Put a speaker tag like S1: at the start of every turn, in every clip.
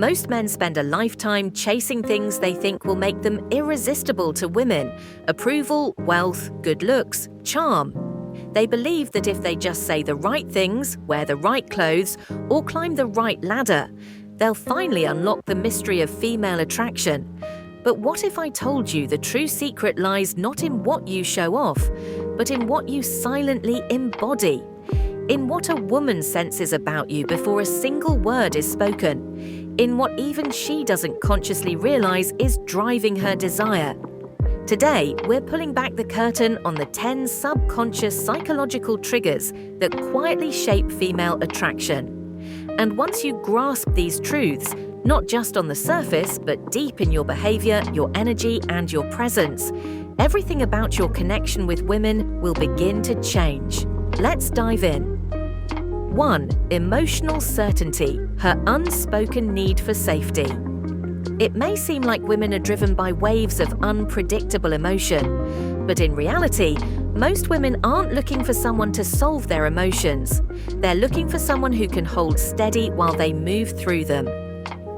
S1: Most men spend a lifetime chasing things they think will make them irresistible to women: approval, wealth, good looks, charm. They believe that if they just say the right things, wear the right clothes, or climb the right ladder, they'll finally unlock the mystery of female attraction. But what if I told you the true secret lies not in what you show off, but in what you silently embody? In what a woman senses about you before a single word is spoken, in what even she doesn't consciously realize is driving her desire. Today, we're pulling back the curtain on the 10 subconscious psychological triggers that quietly shape female attraction. And once you grasp these truths, not just on the surface, but deep in your behavior, your energy, and your presence, everything about your connection with women will begin to change. Let's dive in. 1. Emotional certainty, her unspoken need for safety. It may seem like women are driven by waves of unpredictable emotion, but in reality, most women aren't looking for someone to solve their emotions. They're looking for someone who can hold steady while they move through them.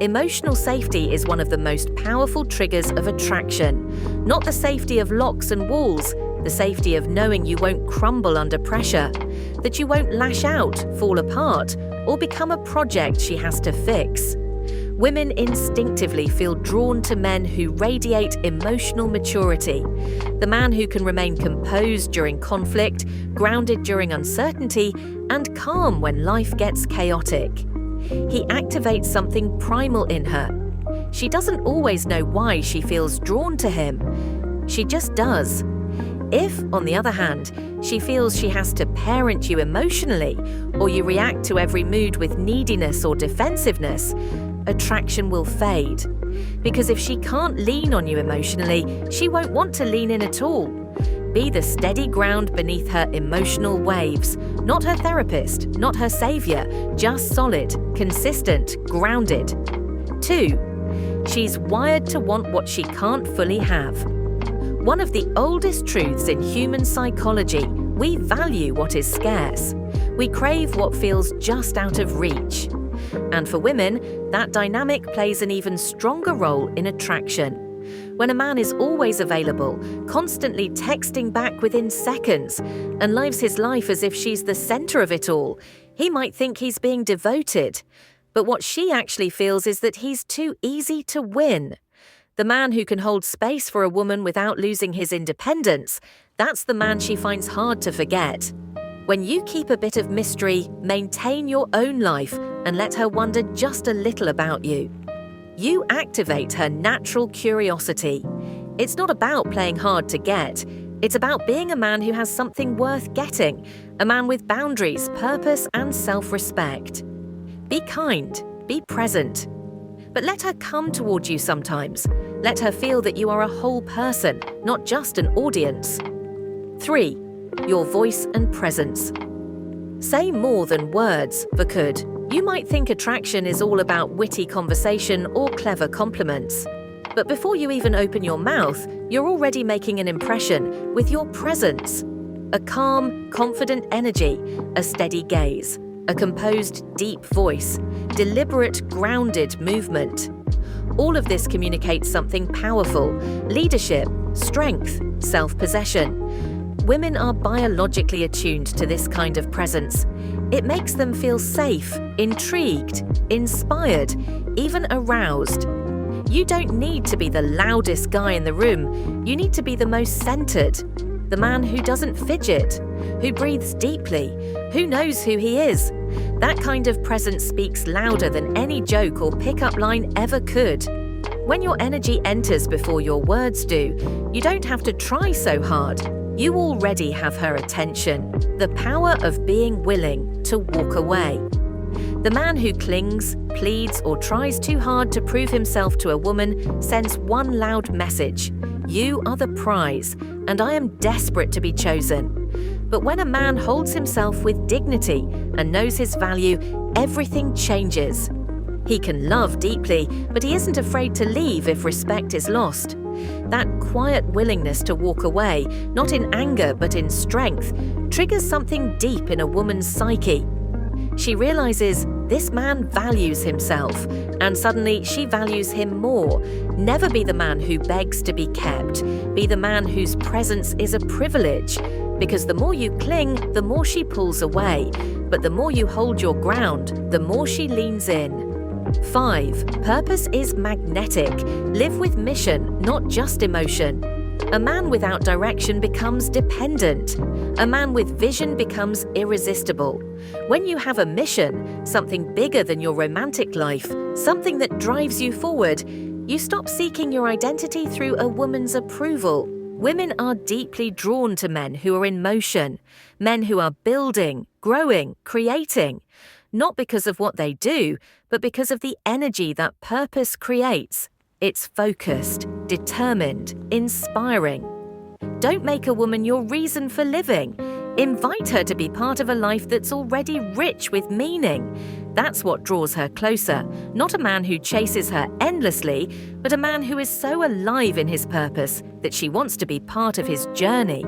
S1: Emotional safety is one of the most powerful triggers of attraction. Not the safety of locks and walls, the safety of knowing you won't crumble under pressure, that you won't lash out, fall apart, or become a project she has to fix. Women instinctively feel drawn to men who radiate emotional maturity. The man who can remain composed during conflict, grounded during uncertainty, and calm when life gets chaotic. He activates something primal in her. She doesn't always know why she feels drawn to him. She just does. If, on the other hand, she feels she has to parent you emotionally, or you react to every mood with neediness or defensiveness, attraction will fade. Because if she can't lean on you emotionally, she won't want to lean in at all. Be the steady ground beneath her emotional waves. Not her therapist, not her savior, just solid, consistent, grounded. 2. She's wired to want what she can't fully have. One of the oldest truths in human psychology: we value what is scarce. We crave what feels just out of reach. And for women, that dynamic plays an even stronger role in attraction. When a man is always available, constantly texting back within seconds, and lives his life as if she's the center of it all, he might think he's being devoted. But what she actually feels is that he's too easy to win. The man who can hold space for a woman without losing his independence, that's the man she finds hard to forget. When you keep a bit of mystery, maintain your own life, and let her wonder just a little about you, you activate her natural curiosity. It's not about playing hard to get. It's about being a man who has something worth getting, a man with boundaries, purpose, and self-respect. Be kind, be present. But let her come toward you sometimes. Let her feel that you are a whole person, not just an audience. 3. Your voice and presence. Say more than words, because you might think attraction is all about witty conversation or clever compliments. But before you even open your mouth, you're already making an impression with your presence. A calm, confident energy, a steady gaze, a composed, deep voice, deliberate, grounded movement. All of this communicates something powerful: leadership, strength, self-possession. Women are biologically attuned to this kind of presence. It makes them feel safe, intrigued, inspired, even aroused. You don't need to be the loudest guy in the room. You need to be the most centered. The man who doesn't fidget, who breathes deeply, who knows who he is. That kind of presence speaks louder than any joke or pickup line ever could. When your energy enters before your words do, you don't have to try so hard. You already have her attention. The power of being willing to walk away. The man who clings, pleads, or tries too hard to prove himself to a woman sends one loud message: you are the prize, and I am desperate to be chosen. But when a man holds himself with dignity and knows his value, everything changes. He can love deeply, but he isn't afraid to leave if respect is lost. That quiet willingness to walk away, not in anger but in strength, triggers something deep in a woman's psyche. She realizes this man values himself, and suddenly she values him more. Never be the man who begs to be kept. Be the man whose presence is a privilege. Because the more you cling, the more she pulls away. But the more you hold your ground, the more she leans in. 5. Purpose is magnetic. Live with mission, not just emotion. A man without direction becomes dependent. A man with vision becomes irresistible. When you have a mission, something bigger than your romantic life, something that drives you forward, you stop seeking your identity through a woman's approval. Women are deeply drawn to men who are in motion, men who are building, growing, creating. Not because of what they do, but because of the energy that purpose creates. It's focused, determined, inspiring. Don't make a woman your reason for living. Invite her to be part of a life that's already rich with meaning. That's what draws her closer, not a man who chases her endlessly, but a man who is so alive in his purpose that she wants to be part of his journey.